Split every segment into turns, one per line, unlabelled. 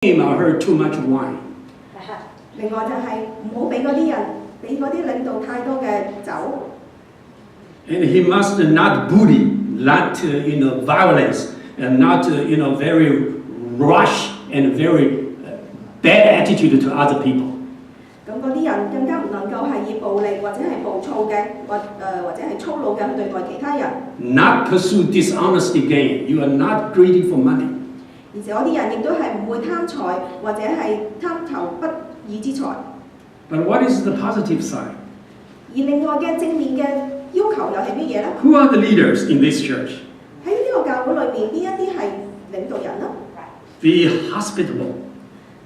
him or her too much wine.
另外就係唔好俾嗰啲人，俾嗰啲領導太多嘅酒。
And he must not bully, not violence, and not very rush and very bad attitude to other people.
咁嗰啲人更加唔能夠係以暴力或者係暴躁嘅，或者係粗魯嘅去對待其他人。
Not pursue dishonesty gain. You are not greedy for money.
而且嗰啲人亦都係唔會貪財或者係貪求不義之財。
But what is the positive side?
而另外嘅正面嘅要求又係乜嘢咧？
Who are the leaders in this church?
喺呢個教會裏邊，邊一啲係領導人啦？
Be hospitable.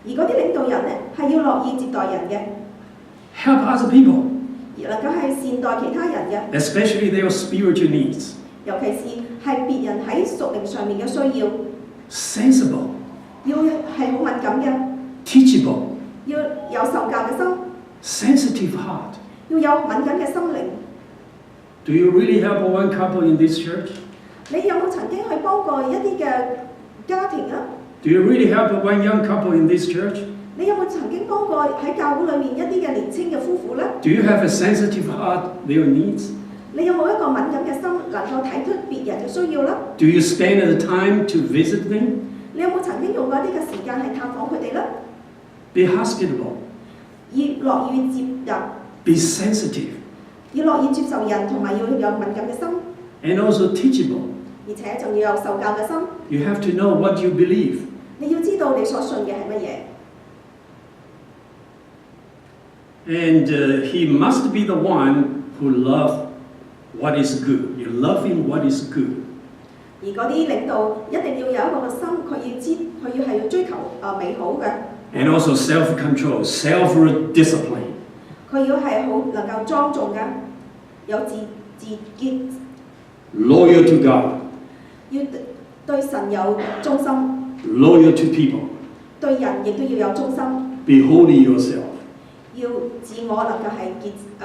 而嗰啲領導人咧係要樂意接待人嘅，
Help other people,
而能夠係善待其他人嘅，
especially their spiritual needs.
尤其是係別人喺屬靈上面嘅需要，
Sensible,
要係好敏感嘅，
teachable,
要有受教嘅心，
sensitive heart.
要有敏感嘅心靈。
Do you really help one couple in this church?
你有冇曾經去幫過一啲嘅家庭啊？
Do you really help one young couple in this church?
你有冇曾經幫過喺教會裏面一啲嘅年青嘅夫婦咧？
Do you have a sensitive heart, their needs?
你有冇一個敏感嘅心，能夠睇出別人嘅需要咧？
Do you spend the time to visit them?
你有冇曾經用過一啲嘅時間去探訪佢哋咧？
Be hospitable.
以樂意接人，
Be sensitive.
要樂意接受人，同埋要有敏感嘅心，
And also teachable.
而且仲要有受教嘅心。
You have to know what you believe.
你要知道你所信嘅係乜嘢。
And he must be the one who loves what is good. You love him what is good.
而嗰啲領導一定要有一個嘅心，佢要追求美好嘅。
And also self-control, self-discipline.
佢要係好能夠莊重嘅，有自潔，
Loyal to God.
要對神有忠心，
Loyal to people.
對人亦都要有忠心，
Be holy yourself.
要自我能夠係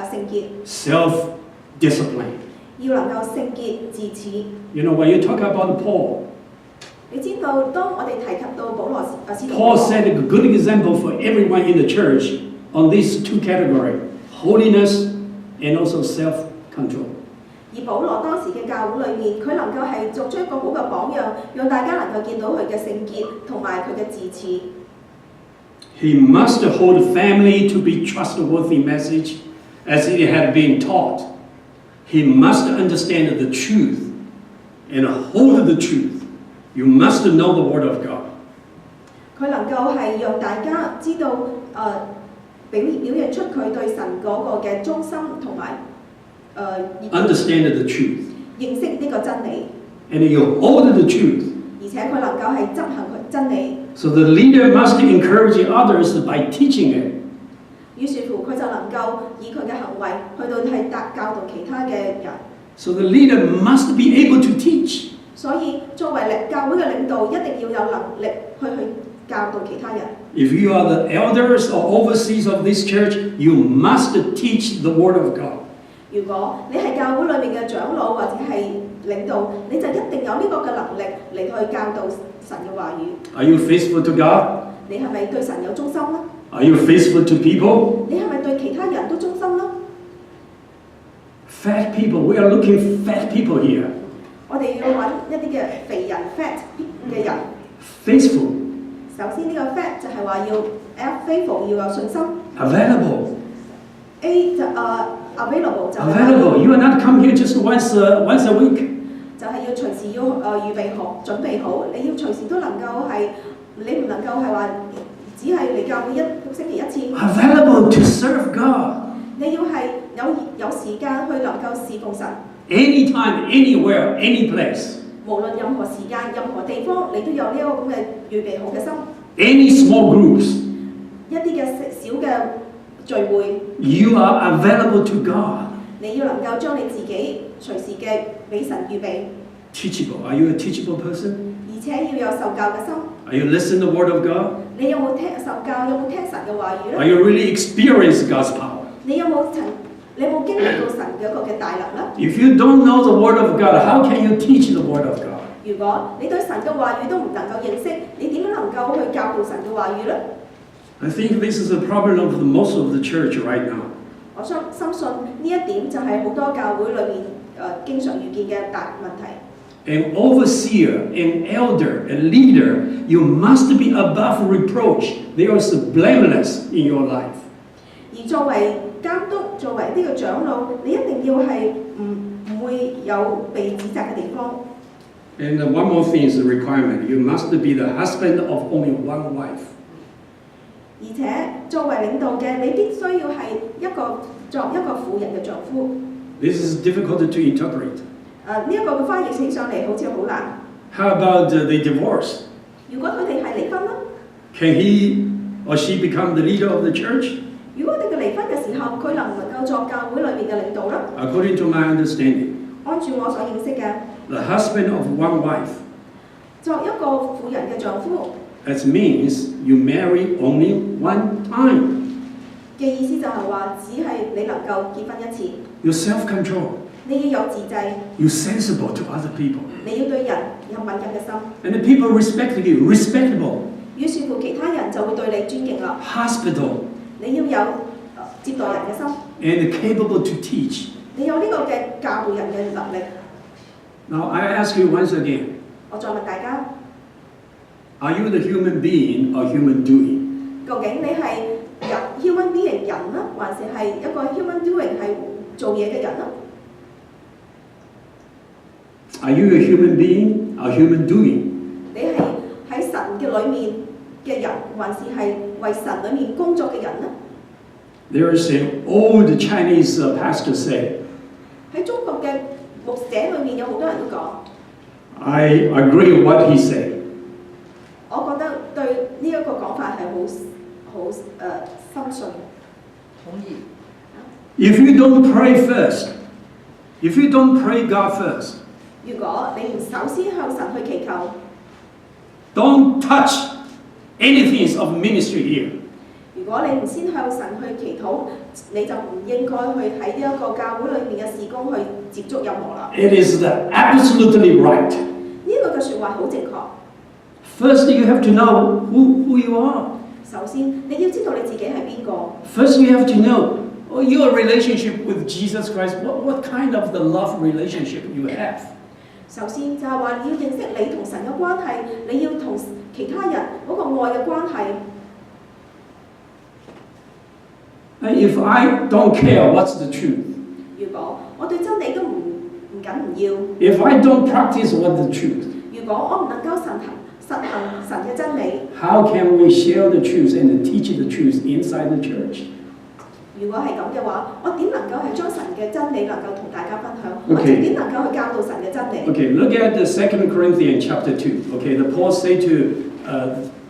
聖潔，
Self-discipline.
要能夠聖潔自持。
You know, when you talk about Paul,
你知道，當我哋提及到保羅使徒
Paul set a good example for everyone in the church on these two categories, holiness and also self-control.
而保羅當時嘅教會裏面，佢能夠係作出一個好嘅榜樣，讓大家能夠見到佢嘅聖潔同埋佢嘅自持。
He must hold family to be trustworthy message as it had been taught. He must understand the truth and hold the truth. You must know the Word of God.
佢能夠係讓大家知道表現出佢對神嗰個嘅忠心同埋
Understand the truth.
認識呢個真理，
And you hold the truth.
而且佢能夠係執行佢真理。
So the leader must encourage others by teaching it.
於是乎，佢就能夠以佢嘅行為去到係教導其他嘅人。
So the leader must be able to teach.
所以作為教會嘅領導，一定要有能力去教導其他人。
If you are the elders or overseers of this church, you must teach the Word of God.
如果你係教會裏面嘅長老或者係領導，你就一定有呢個嘅能力嚟去教導神嘅話語。
Are you faithful to God?
你係咪對神有忠心呢？
Are you faithful to people?
你係咪對其他人都忠心呢？
Fat people. We are looking fat people here.
我哋要揾一啲嘅肥人 fat 嘅人。
Faithful.
首先呢個 fat 就係話要 faithful 要有信心。
Available.
A 就available 就係
Available. You are not come here just once a week.
就係要隨時要預備好、準備好，你要隨時都能夠係，你唔能夠係話只係嚟教會一個星期一次。
Available to serve God.
你要係有時間去能夠侍奉神。
Anytime, anywhere, any place.
無論任何時間、任何地方，你都有呢個咁嘅預備好嘅心。
Any small groups.
一啲嘅小嘅聚會，
You are available to God.
你要能夠將你自己隨時嘅俾神預備，
Teachable. Are you a teachable person?
而且要有受教嘅心。
Are you listening to the Word of God?
你有冇聽受教？有冇聽神嘅話語
Are
咧？
you really experience God's power?
你有冇經歷到神嘅一個嘅大能咧？
If you don't know the Word of God, how can you teach the Word of God?
如果你對神嘅話語都唔能夠認識，你點樣能夠去教導神嘅話語呢？
I think this is a problem of most of the church right now.
我深信呢一點就係好多教會裏面經常遇見嘅大問題。
An overseer, an elder, a leader, you must be above reproach. There is blameless in your life.
而作為監督，作為呢個長老，你一定要係唔會有被指責嘅地方。
And one more thing is a requirement. You must be the husband of only one wife.
而且作為領導嘅，你必須要係作一個婦人嘅丈夫。
This is difficult to interpret.
呢一個嘅翻譯起上嚟好似好難。
How about the divorce?
如果佢哋係離婚啦，
Can he or she become the leader of the church?
如果佢哋離婚嘅時候，佢能唔能夠作教會裏面嘅領導咧？
According to my understanding,
按住我所認識嘅，
the husband of one wife,
作一個婦人嘅丈夫
that means you marry only one time.
嘅意思就係話，只係你能夠結婚一次，
You're self-control.
你要有自制，
You're sensible to other people.
你要對人有敏感嘅心。
And the people respect you, respectable,
於是乎，其他人就會對你尊敬啦。
hospitable,
你要有接待人嘅心，
and capable to teach.
你有呢個嘅教導人嘅能力。
Now I ask you once again,
我再問大家，
are you the human being or human doing?
究竟你係human being 人啦，還是係一個 human doing 係做嘢嘅人啦？
Are you a human being or human doing?
你係喺神嘅裏面嘅人，還是係為神裏面工作嘅人呢？
There is an old Chinese pastor say,
喺中國嘅牧者裏面有好多人都講，
I agree with what he said.
我覺得對呢一個講法係好深信。
同意。
If you don't pray first, if you don't pray God first,
如果你唔首先向神去祈求，
don't touch anything of ministry here.
如果你唔先向神去祈禱，你就唔應該去喺呢一個教會裏面嘅事工去接觸任何啦。
It is absolutely right.
呢個嘅説話好正確。
First, you have to know who you are.
首先，你要知道你自己係邊個。
First, you have to know your relationship with Jesus Christ. What kind of the love relationship you have?
首先就係話你要認識你同神嘅關係，你要同其他人嗰個愛嘅關係。
And if I don't care what's the truth,
如果我對真理都唔緊唔要，
if I don't practice what's the truth,
如果我唔能夠實行神嘅真理，
how can we share the truth and teach the truth inside the church?
如果係咁嘅話，我點能夠係將神嘅真理能夠同大家分享？
Okay.
我點能夠去教導神嘅真理？
Okay, look at the 2 Corinthians chapter 2. Okay, the Paul say to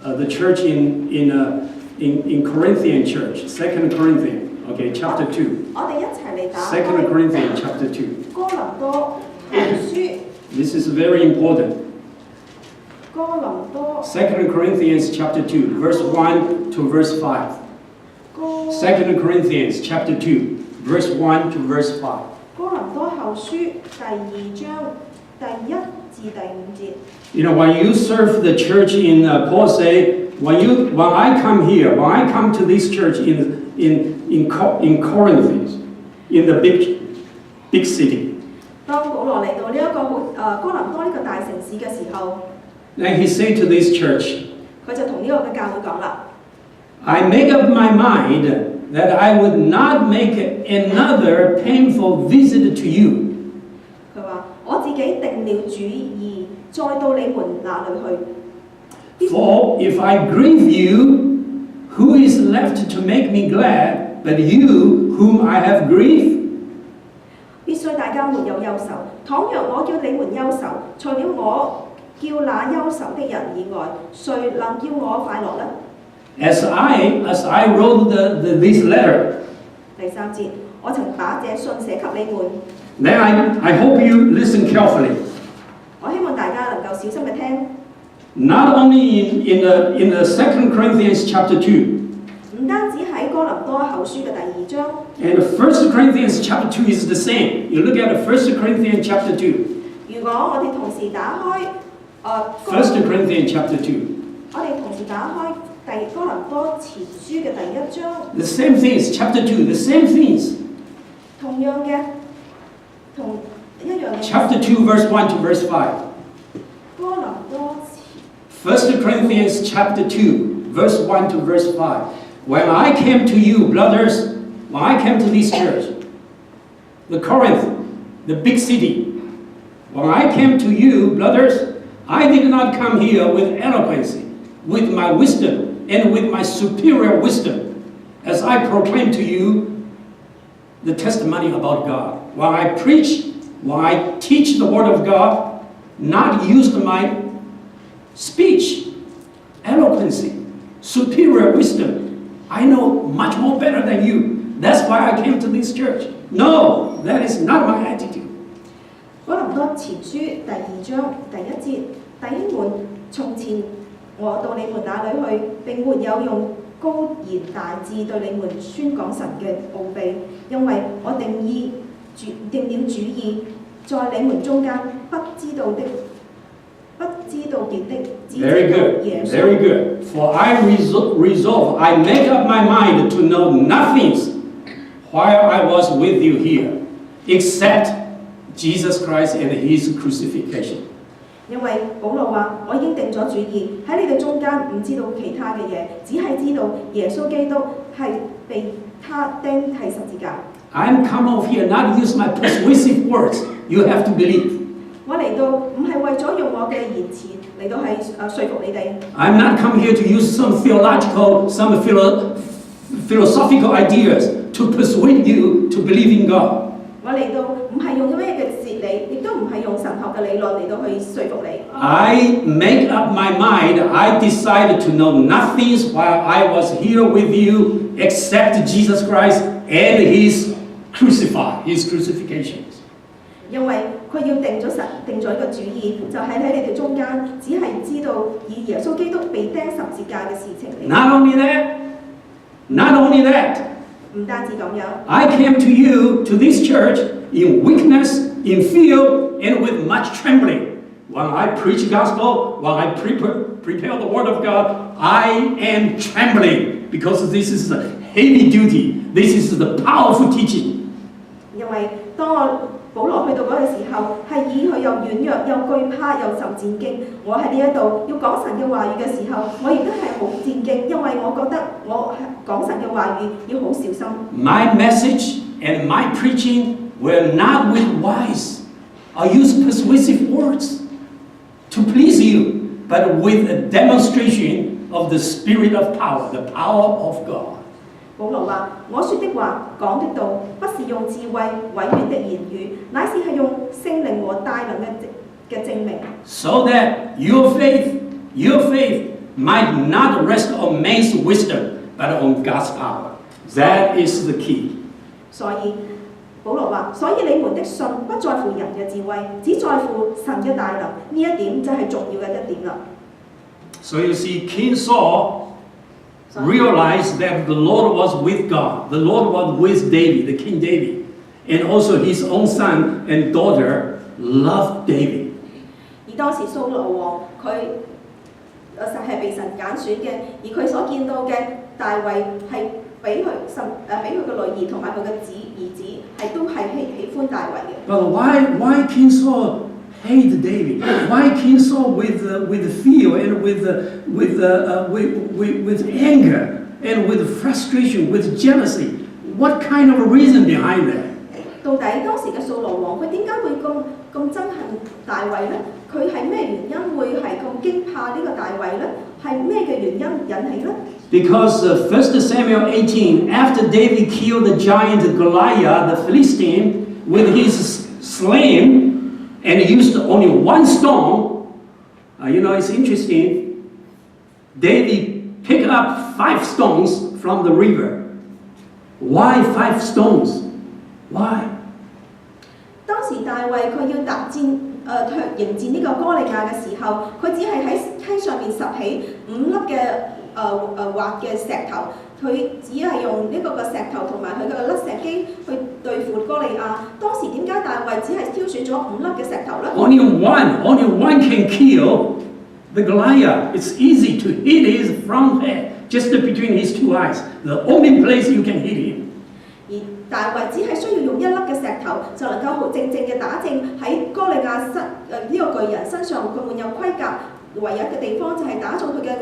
the church in Corinthian church, 2 Corinthians, okay, chapter 2.
我哋一齊嚟打
2
開
Corinthians chapter 2.
哥林多後書，
This is very important.
哥林多
2 Corinthians chapter 2, verse 1 to verse 5.
哥
2 Corinthians chapter 2, verse 1 to verse 5.
哥林多後書第2章第1至第5節。
You know, when you serve the church in, Paul say, when I come here, when I come to this church in Corinth, in the big city,
當保羅嚟到呢一個哥林多呢個大城市嘅時候，
and he say to this church,
佢就同呢個嘅教會講啦。
I make up my mind that I would not make another painful visit to you.
佢話：我自己定了主意，再到你們那裏去。
For if I grieve you, who is left to make me glad but you whom I have grieved?
必須大家沒有憂愁。倘若我叫你們憂愁，除了我叫那憂愁的人以外，誰能叫我快樂呢？
As I wrote this letter,
第3節，我曾把這信寫給你們。
then I hope you listen carefully.
我希望大家能夠小心嘅聽，
Not only in the 2 Corinthians chapter 2,
唔單止喺哥林多後書嘅第2章，
and the 1 Corinthians chapter 2 is the same. You look at the 1 Corinthians chapter 2.
如果我哋同時打開
1 Corinthians chapter 2.
我哋同時打開哥林多前書嘅第1章，
The same things, chapter 2, the same things.
同樣嘅，同一樣嘅。
Chapter 2, verse 1 to verse 5.
哥林多前
1 Corinthians chapter 2, verse 1 to verse 5. When I came to you, brothers, when I came to this church, the Corinth, the big city, when I came to you, brothers, I did not come here with eloquence, with my wisdom, and with my superior wisdom, as I proclaim to you the testimony about God. When I preach, when I teach the word of God, not use my speech, eloquence, superior wisdom. I know much more better than you. That's why I came to this church. No, that is not my attitude.
哥林多前書第2章第1節，弟兄們，從前我到你們那裏去，並沒有用高言大智對你們宣講神嘅奧秘，因為我定了主意，在你們中間不知道別的，只知道耶穌。
Very good. For I resolve, I make up my mind to know nothing while I was with you here, except Jesus Christ and His crucifixion.
因為保羅話：我已經定咗主意，喺你哋中間唔知道其他嘅嘢，只係知道耶穌基督係被他釘喺十字架。
I'm come over here not use my persuasive words. You have to believe.
我嚟到唔係為咗用我嘅言辭嚟到係說服你哋。
I'm not come here to use some theological, some philosophical ideas to persuade you to believe in God.
我嚟到唔係用咩嘅哲理，亦都唔係用神學嘅理論嚟到去說服你。
I make up my mind. I decided to know nothing while I was here with you except Jesus Christ and His crucifixion.
因為佢要定咗一個主意，就係喺你哋中間，只係知道以耶穌基督被釘十字架嘅事情嚟。
Not only that.
唔單止咁樣。
I came to you, to this church, in weakness, in fear, and with much trembling. When I preach the gospel, when I prepare the word of God, I am trembling because this is a heavy duty. This is the powerful teaching.
因為當我保羅去到嗰個時候，係以佢又軟弱又懼怕又受戰驚。我喺呢一度要講神嘅話語嘅時候，我亦都係好戰驚，因為我覺得我講神嘅話語要好小心。
My message and my preaching were not with wise or use persuasive words to please you, but with a demonstration of the spirit of power, the power of God.
保羅話：我說的話、講的道，不是用智慧委婉的言語，乃是係用聖靈和大能嘅證明。
So that your faith might not rest on man's wisdom, but on God's power. That is the key.
所以保羅話：所以你們的信不在乎人嘅智慧，只在乎神嘅大能。呢一點就係重要嘅一點啦。
So you see, King Saul realized that the Lord was with God. The Lord was with David, the King David. And also his own son and daughter loved David.
而當時掃羅王佢實係被神揀選嘅，而佢所見到嘅大衛係俾佢嘅女兒同埋佢嘅兒子係都係喜歡大衛嘅。
But why King Saul hate David? Why King Saul with fear and with anger and with frustration, with jealousy? What kind of a reason behind that?
到底當時嘅掃羅王佢點解會咁憎恨大衛呢？佢係咩原因會係咁驚怕呢個大衛呢？係咩嘅原因引起呢？
Because 1 Samuel 18, after David killed the giant Goliath, the Philistine, with his sling, and used only one stone, it's interesting. David picked up 5 stones from the river. Why 5 stones? Why?
當時大衛佢要迎戰呢個歌利亞嘅時候，佢只係喺上面拾起5粒嘅畫嘅石頭，佢只係用呢個嘅石頭同埋佢嘅甩石機去對付哥利亞。當時點解大衛只係挑選咗5粒嘅石頭呢？
Only one can kill the Goliath. It's easy to hit his front head, just between his two eyes. The only place you can hit him.
而大衛只係需要用1粒嘅石頭，就能夠好正正嘅打正喺哥利亞呢個巨人身上，佢滿有盔甲。唯一嘅地方就係打中佢嘅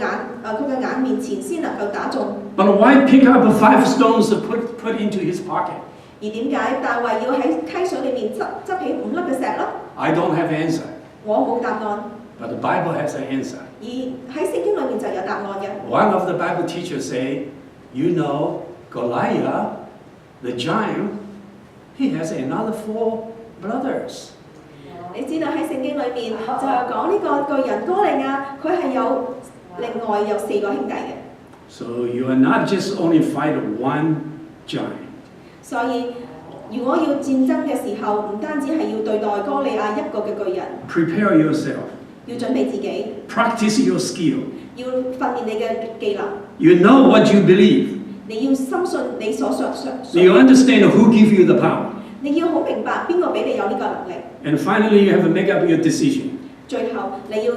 眼面前先能夠打中。
But why pick up 5 stones to put into his pocket?
而點解大衛要喺溪水裏面執起5粒嘅石呢？
I don't have an answer.
我冇答案。
But the Bible has an answer.
而喺聖經裏面就有答案嘅。
One of the Bible teachers say, you know, Goliath, the giant, he has another 4 brothers.
你知道喺聖經裏面就係講呢個巨人哥利亞，佢係有另外有4個兄弟嘅。
So you are not just only fight one giant.
所以如果要戰爭嘅時候，唔單止係要對待哥利亞一個嘅巨人。
Prepare yourself.
要準備自己。
Practice your skill.
要訓練你嘅技能。
You know what you believe.
你要深信你所信。
You understand who gives you the power.
你要好明白邊個俾你有呢個能力。
And finally, you have to make up your decision.
最後你要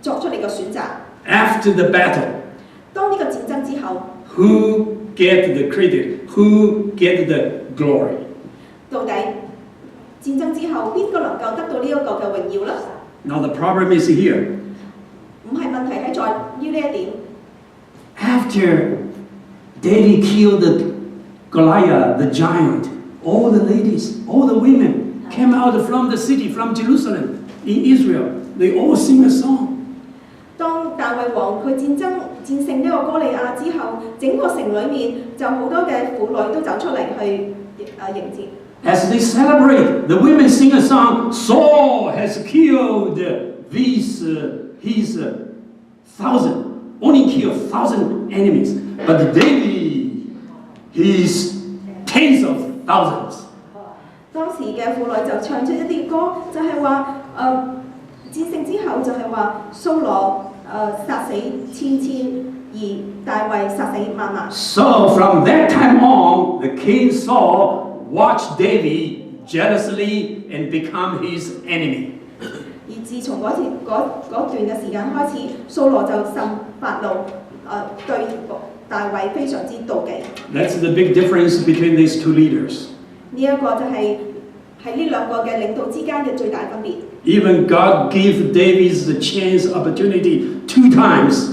作出你嘅選擇。
After the battle,
當呢個戰爭之後
who get the credit? Who get the glory?
到底戰爭之後邊個能夠得到呢一個嘅榮耀呢？
Now the problem is here.
唔係問題喺在於呢一點。
After David killed the Goliath, the giant, all the ladies, all the women came out from the city, from Jerusalem, in Israel. They all sing a song.
當大衛王佢戰勝呢個哥利亞之後，整個城裏面就好多嘅婦女都走出嚟去迎接。
As they celebrate, the women sing a song. Saul has killed his 1,000, only killed 1,000 enemies, but David, his tens of thousands.
當時嘅婦女就唱出一啲歌，就係話戰勝之後就係話掃羅殺死千，而大衛殺死萬。
So from that time on, the king Saul watched David jealously and become his enemy.
而自從嗰段嘅時間開始，掃羅就甚發怒，對大衛非常之妒忌。
That's the big difference between these two leaders.
呢一個就係喺呢兩個嘅領導之間嘅最大分別。
Even God gave David the chance, opportunity 2 times.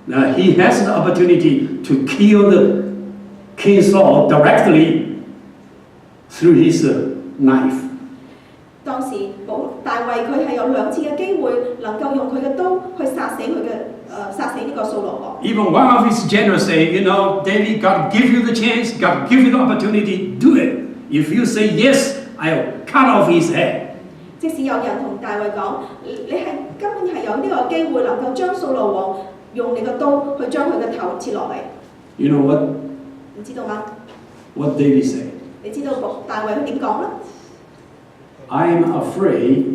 Now he has the opportunity to kill the King Saul directly through his knife.
當時大衛佢係有2次嘅機會，能夠用佢嘅刀去殺死呢個掃羅王。
Even one of his generals say, you know, David, God give you the chance, God give you the opportunity, do it. If you say yes, I'll cut off his head.
即使有人同大衛講，你係根本係有呢個機會能夠將掃羅王用你個刀去將佢嘅頭切落嚟。
You know what?
你知道嗎？
What David said?
你知道大衛佢點講呢？
I am afraid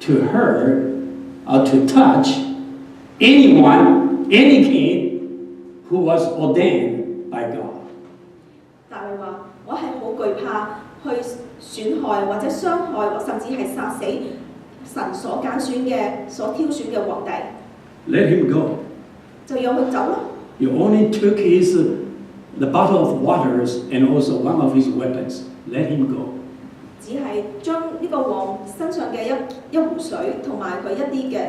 to hurt or to touch anyone, any king who was ordained by God.
大衛話：我係好懼怕去損害或者傷害，甚至係殺死神所揀選嘅、所挑選嘅皇帝。
Let him go.
就讓佢走咯。
You only took the bottle of waters and also one of his weapons. Let him go.
只係將呢個王身上嘅一壺水同埋佢一啲嘅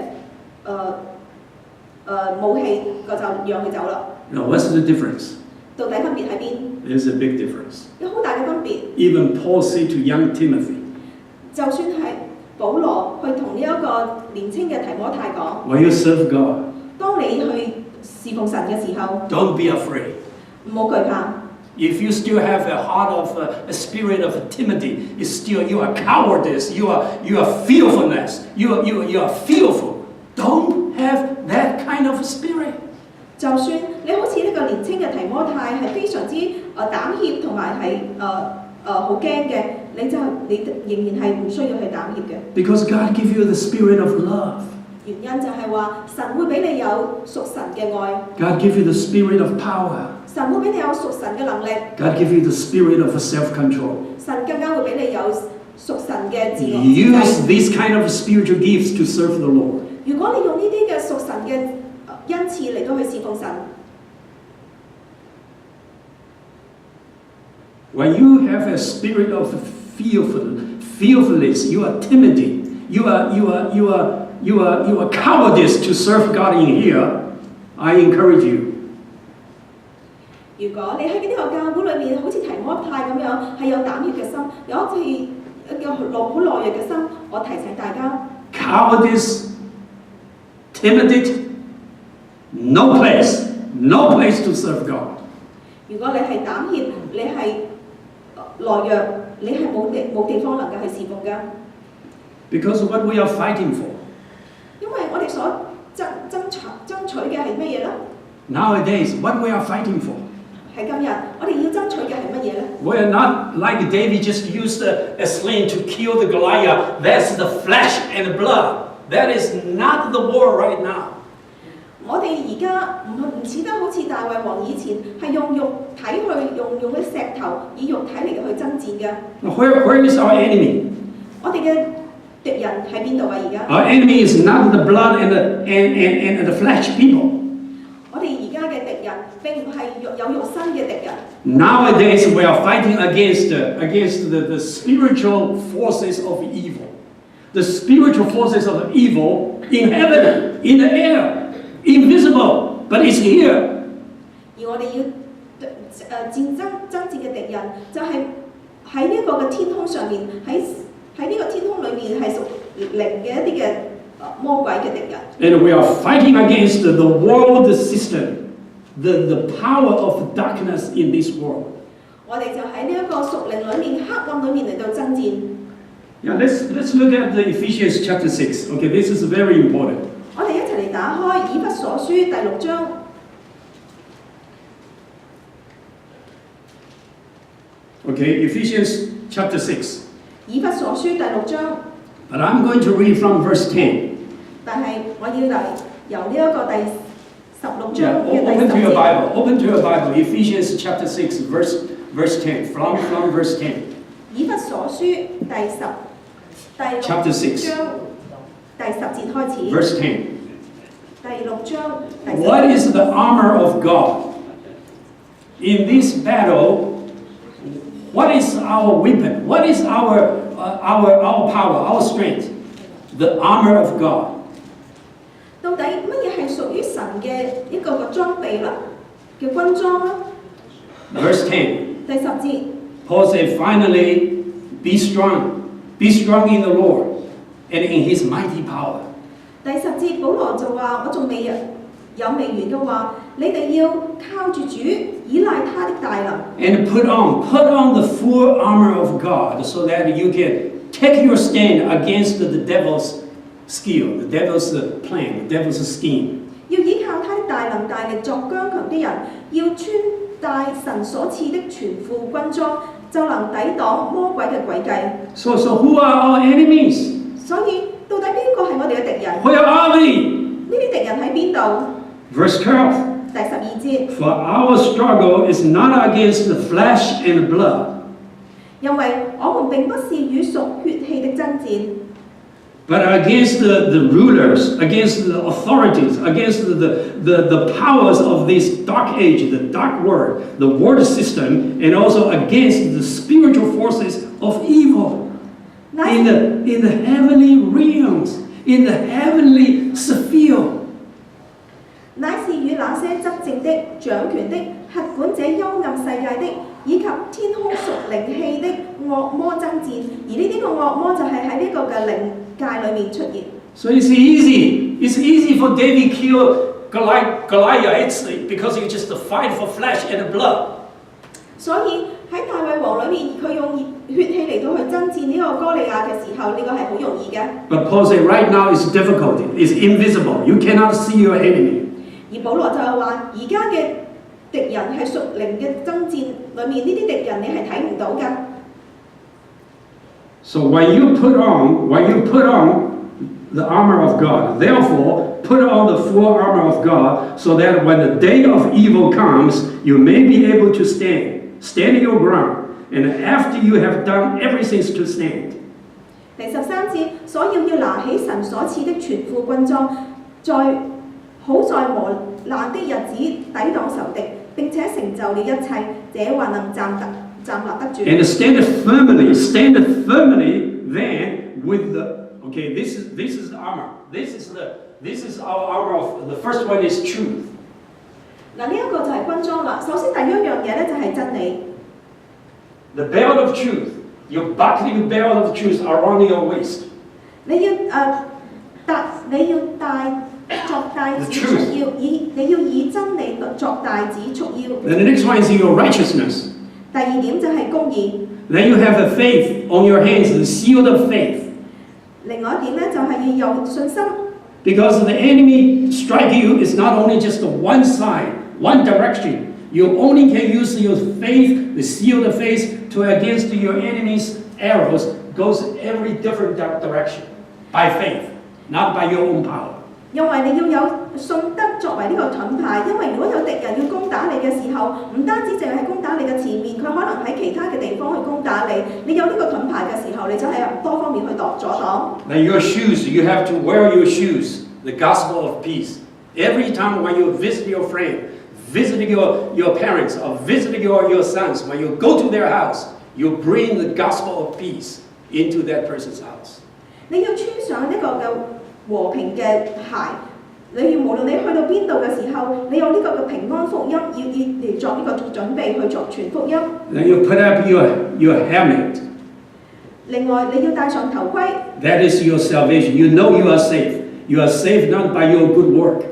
武器，就讓佢走啦。
Now, what's the difference?
到底分別喺邊？
There's a big difference.
有好大嘅分別。
Even Paul said to young Timothy,
就算係保羅去同呢一個年青嘅提摩太講，
when you serve God,
當你去侍奉神嘅時候，
don't be afraid.
唔好懼怕。
If you still have a heart of a spirit of timidity, it's still you are cowardice, you are fearfulness, you are fearful. Don't have that kind of spirit.
就算你好似呢個年青嘅提摩太係非常之膽怯同埋係好驚嘅，你仍然係唔需要去膽怯嘅。
Because God gives you the spirit of love.
原因就係話神會俾你有屬神嘅愛，
God give you the spirit of power.
神會俾你有屬神嘅能力，
God give you the spirit of self-control.
神更加會俾你有屬神嘅自我
Use
控制。
these kind of spiritual gifts to serve the Lord.
如果你用呢啲嘅屬神嘅恩賜嚟到去侍奉神，
When you have a spirit of fearfulness, you are timid, you are cowardice to serve God in here, I encourage you.
如果你喺呢個教會裏面好似提摩太咁樣，係有膽怯嘅心，有好似一個好懦弱嘅心，我提醒大家，
Cowardice, timid, no place to serve God.
如果你係膽怯，你係懦弱，你係冇地方能夠去侍奉㗎。
Because what we are fighting for.
因為我哋所爭取嘅係乜嘢咧？
Nowadays, what we are fighting for.
喺今日，我哋要爭取嘅係乜嘢咧？
We are not like David just used a sling to kill the Goliath. That's the flesh and the blood. That is not the war right now.
我哋而家唔似得好似大衛王以前係用肉體去用啲石頭以肉體嚟去爭戰嘅。
Where is our enemy?
我哋嘅敵人喺邊度啊？而家
Our enemy is not the blood and the flesh people.
我哋而家嘅敵人並唔係有肉身嘅敵人。
Nowadays, we are fighting against the spiritual forces of evil. The spiritual forces of evil in heaven, in the air, invisible, but it's here.
而我哋要爭戰嘅敵人就係喺呢個嘅天空上面，喺呢個天空裏面係屬靈嘅一啲嘅魔鬼嘅敵人。
And we are fighting against the world system, the power of darkness in this world.
我哋就喺呢一個屬靈裏面、黑暗裏面嚟到爭戰。
Yeah, let's look at the Ephesians chapter 6. Okay, this is very important.
我哋一齊嚟打開以弗所書第6章。
Okay, Ephesians chapter 6.
以弗所書第6章，
But I'm going to read from verse 10.
但係我要嚟由呢一個第16
Yeah,
章嘅第
open to your
10節。
Bible. Open to your Bible. Ephesians chapter 6, verse 10. From verse 10.
以弗所書第6
Chapter 6.
章第10節開始。
Verse 10.
第6章第10
What is the armor of God? In this battle, what is our weapon? What is our power, our strength? The armor of God.
到底乜嘢係屬於神嘅一個嘅裝備啦？嘅軍裝啦？
Verse 10.
第10節，
Paul said, finally, be strong. Be strong in the Lord and in his mighty power.
第10節，保羅就話：我仲未完嘅話，你哋要靠住主，依賴他的大能。
And put on the full armor of God so that you can take your stand against the devil's skill, the devil's plan, the devil's scheme.
要依靠他的大能大力作剛強的人，要穿戴神所賜的全副軍裝，就能抵擋魔鬼嘅詭計。
So who are our enemies?
所以到底邊個係我哋嘅敵人？
Where are we?
呢啲敵人喺邊度？
Verse 12.
第12節，
For our struggle is not against the flesh and blood,
因為我們並不是與屬血氣的爭戰，
but against the rulers, against the authorities, against the powers of this dark age, the dark world, the world system, and also against the spiritual forces of evil in the heavenly realms, in the heavenly sphere.
乃是與那些執政的、掌權的、轄管這幽暗世界的，以及天空屬靈氣的惡魔爭戰。而呢啲個惡魔就係喺呢個嘅靈界裏面出現。
So it's easy. It's easy for David to kill Goliath. It's because it's just a fight for flesh and blood.
所以喺大衛王裏面，佢用血氣嚟到去爭戰呢個哥利亞嘅時候，呢個係好容易嘅。
But Paul said right now it's difficult. It's invisible. You cannot see your enemy.
而保羅就係話，而家嘅敵人係屬靈嘅爭戰裏面，呢啲敵人你係睇唔到㗎。
So when you put on the armor of God. Therefore, put on the full armor of God, so that when the day of evil comes, you may be able to stand your ground, and after you have done everything to stand.
第13節，所以要拿起神所賜的全副軍裝，好在磨難的日子抵擋仇敵，並且成就了一切，這還能站立得住。
And stand firmly then with the, okay, this is the armor. This is our armor of, the first one is truth.
嗱，呢一個就係軍裝啦。首先第一樣嘢咧就係真理。
The belt of truth, your buckling belt of truth around your waist.
你要作帶子束腰，你要以真理作帶子束腰。
Then the next one is your righteousness.
第二點就係公義。
Then you have the faith on your hands, the shield of faith.
另外一點咧就係要有信心。
Because the enemy strike you is not only just one side, one direction. You only can use your faith, the shield of faith, to against your enemy's arrows, goes every different direction. By faith, not by your own power.
因為你要有信德作為呢個盾牌，因為如果有敵人要攻打你嘅時候，唔單止淨係攻打你嘅前面，佢可能喺其他嘅地方去攻打你。你有呢個盾牌嘅時候，你就喺多方面去阻擋。
Now your shoes, you have to wear your shoes, the gospel of peace. Every time when you visit your friend, visiting your parents, or visiting your sons, when you go to their house, you bring the gospel of peace into that person's house.
你要穿上呢個嘅和平嘅鞋，你要無論你去到邊度嘅時候，你有呢個嘅平安福音，要嚟作呢個準備去作傳福音。
Then you put up your helmet.
另外，你要戴上頭盔。
That is your salvation. You know you are safe. You are safe not by your good work.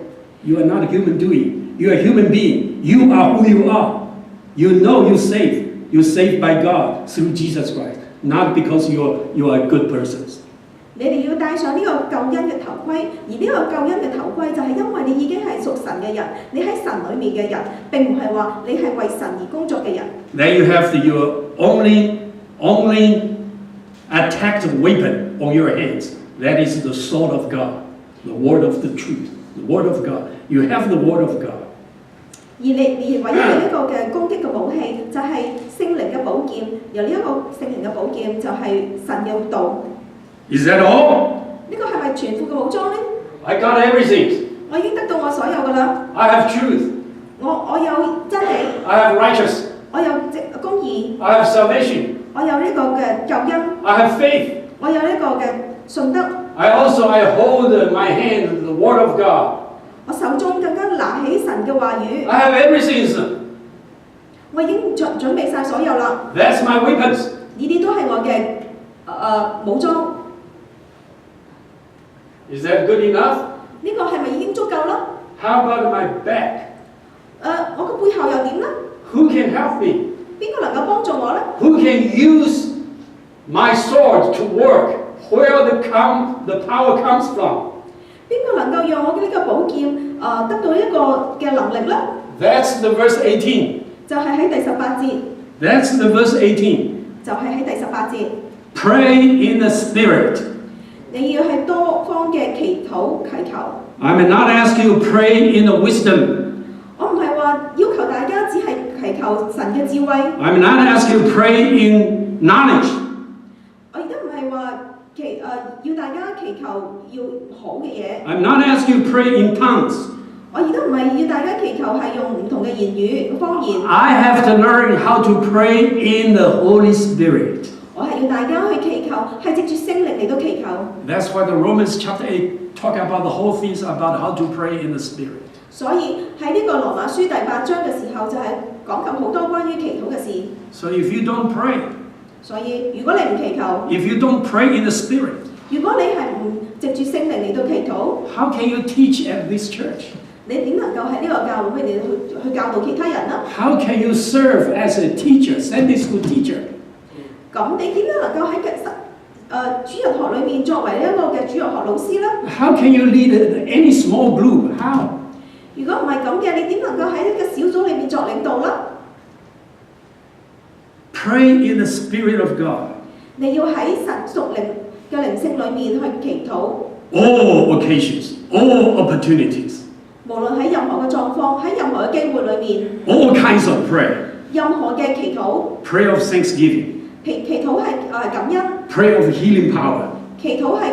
You are not a human doing. You are a human being. You are who you are. You know you're safe. You're saved by God through Jesus Christ, not because you are good persons.
你哋要戴上呢個救恩嘅頭盔，而呢個救恩嘅頭盔就係因為你已經係屬神嘅人，你喺神裡面嘅人，並唔係話你係為神而工作嘅人。
Then you have your only attacked weapon on your hands. That is the sword of God, the word of the truth, the word of God. You have the word of God.
而你唯一嘅一個嘅攻擊嘅武器就係聖靈嘅寶劍，由呢一個聖靈嘅寶劍就係神嘅道。
Is that all?
呢個係咪全副嘅武裝呢？
I got everything.
我已經得到我所有㗎啦。
I have truth.
我有真理。
I have righteous.
我有公義。
I have salvation.
我有呢個嘅救恩。
I have faith.
我有呢個嘅信德。
I hold my hand the word of God.
我手中更加拿起神嘅話語。
I have everything.
我已經準備晒所有啦。
That's my weapons.
呢啲都係我嘅武裝。
Is that good enough?
呢個係咪已經足夠啦？
How about my back?
我嘅背後又點呢？
Who can help me?
邊個能夠幫助我呢？
Who can use my sword to work? Where the power comes from?
邊個能夠讓我嘅呢個寶劍得到一個嘅能力呢？
That's the verse 18.
就係喺第18節。
That's the verse 18.
就係喺第18節。
Pray in the Spirit.
你要係多方嘅祈求。
I may not ask you to pray in the wisdom.
我唔係話要求大家只係祈求神嘅智慧。
I may not ask you to pray in knowledge.
我而家唔係話要大家祈求要好嘅嘢。
I'm not asking you to pray in tongues.
我而家唔係要大家祈求係用唔同嘅言語方言。
I have to learn how to pray in the Holy Spirit.
我係要大家去祈求，係藉住聖靈嚟到祈求。
That's why the Romans chapter 8 talk about the whole things about how to pray in the Spirit.
所以喺呢個羅馬書第8章嘅時候，就係講及好多關於祈禱嘅事。
So if you don't pray,
所以如果你唔祈求，
if you don't pray in the Spirit,
如果你係唔藉住聖靈嚟到祈禱，
how can you teach at this church?
你點能夠喺呢個教會嚟去教導其他人呢？
How can you serve as a teacher, Sunday school teacher?
咁你點樣能夠喺主日學裏面作為一個嘅主日學老師呢？
How can you lead any small group? How?
如果唔係咁嘅，你點能夠喺呢個小組裏面作領導呢？
Pray in the Spirit of God.
你要喺神屬靈嘅靈性裏面去祈禱。
all occasions, all opportunities,
無論喺任何嘅狀況，喺任何嘅機會裏面，
all kinds of prayer.
任何嘅祈禱，
Prayer of thanksgiving,
祈禱係感恩，
prayer of healing power,
祈禱係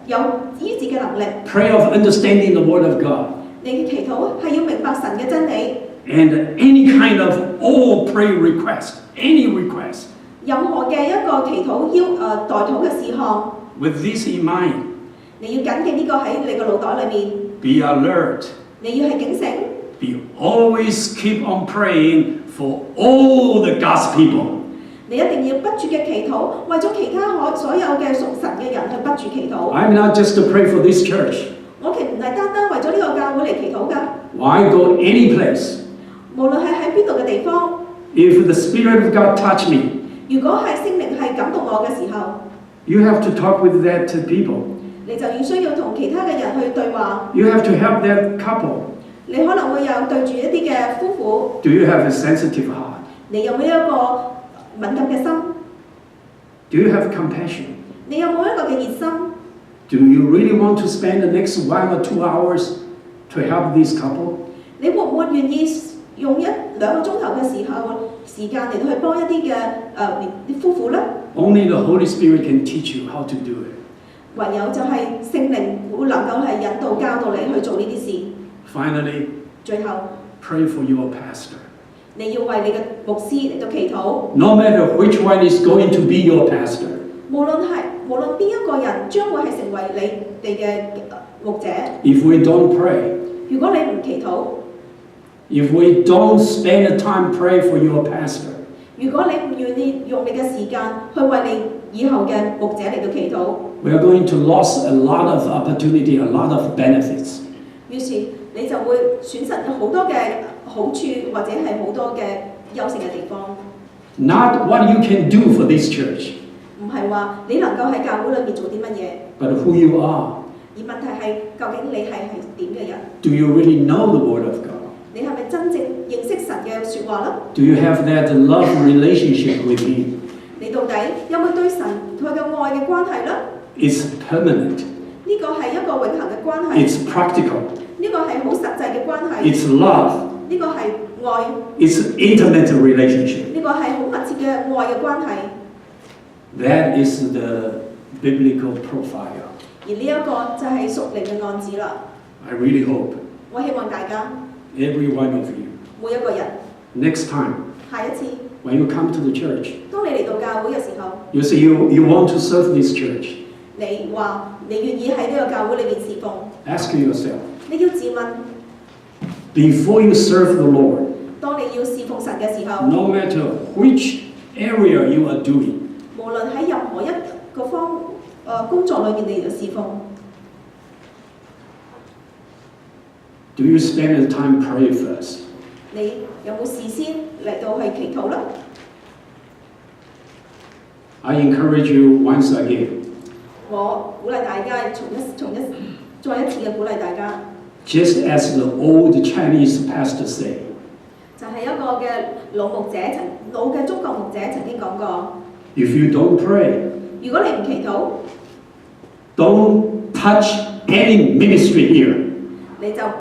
有醫治嘅能力，
prayer of understanding the Word of God,
你嘅祈禱係要明白神嘅真理。
and any kind of all prayer request, any request.
任何嘅一個祈禱代禱嘅事項，
With this in mind,
你要緊記呢個喺你個腦袋裏面，
be alert.
你要係警醒，
Be always keep on praying for all the God's people.
你一定要不住嘅祈禱，為咗其他所有嘅屬神嘅人去不住祈禱。
I'm not just to pray for this church.
我其實唔係單單為咗呢個教會嚟祈禱㗎，
I go any place.
無論係喺邊度嘅地方，
If the Spirit of God touch me,
如果係聖靈係感動我嘅時候，
you have to talk with that people.
你就要需要同其他嘅人去對話。
You have to help that couple.
你可能會有對住一啲嘅夫婦，
Do you have a sensitive heart?
你有冇一個敏感嘅心？
Do you have compassion?
你有冇一個嘅熱心？
Do you really want to spend the next 1 or 2 hours to help this couple?
你會唔會願意用1-2個鐘頭嘅時間嚟去幫一啲嘅啲夫婦呢？
Only the Holy Spirit can teach you how to do it.
唯有就係聖靈會能夠係引導教導你去做呢啲事。
Finally,
最後，
pray for your pastor.
你要為你嘅牧師嚟到祈禱。
No matter which one is going to be your pastor.
無論邊一個人將會係成為你哋嘅牧者，
If we don't pray,
如果你唔祈禱，
if we don't spend the time pray for your pastor,
如果你唔願意用你嘅時間去為你以後嘅牧者嚟到祈禱，
we are going to lose a lot of opportunity, a lot of benefits.
於是你就會損失好多嘅好處或者係好多嘅優勝嘅地方。
Not what you can do for this church,
唔係話你能夠喺教會裏面做啲乜嘢，
but who you are.
而問題係究竟你係點嘅人？
Do you really know the Word of God?
你係咪真正認識神嘅説話呢？
Do you have that love relationship with Him?
你到底有冇對神佢嘅愛嘅關係呢？
It's permanent.
呢個係一個永恆嘅關係，
It's practical.
呢個係好實際嘅關係，
It's love.
呢個係愛，
It's intimate relationship.
呢個係好密切嘅愛嘅關係。
That is the biblical profile.
而呢一個就係屬靈嘅案子啦。
I really hope
我希望大家
every one of you,
每一個人
next time
下一次，
when you come to the church,
當你嚟到教會嘅時候，
you say you want to serve this church.
你話你願意喺呢個教會裏面侍奉，
Ask yourself,
你要自問，
before you serve the Lord,
當你要侍奉神嘅時候，
no matter which area you are doing,
無論喺任何一個工作裏面你嚟到侍奉，
do you spend the time pray first?
你有冇事先嚟到去祈禱呢？
I encourage you once again,
我鼓勵大家再一次嘅鼓勵大家，
just as the old Chinese pastor say,
就係一個嘅老嘅中國牧者曾經講過，
if you don't pray,
如果你唔祈禱，
don't touch any ministry here.
你就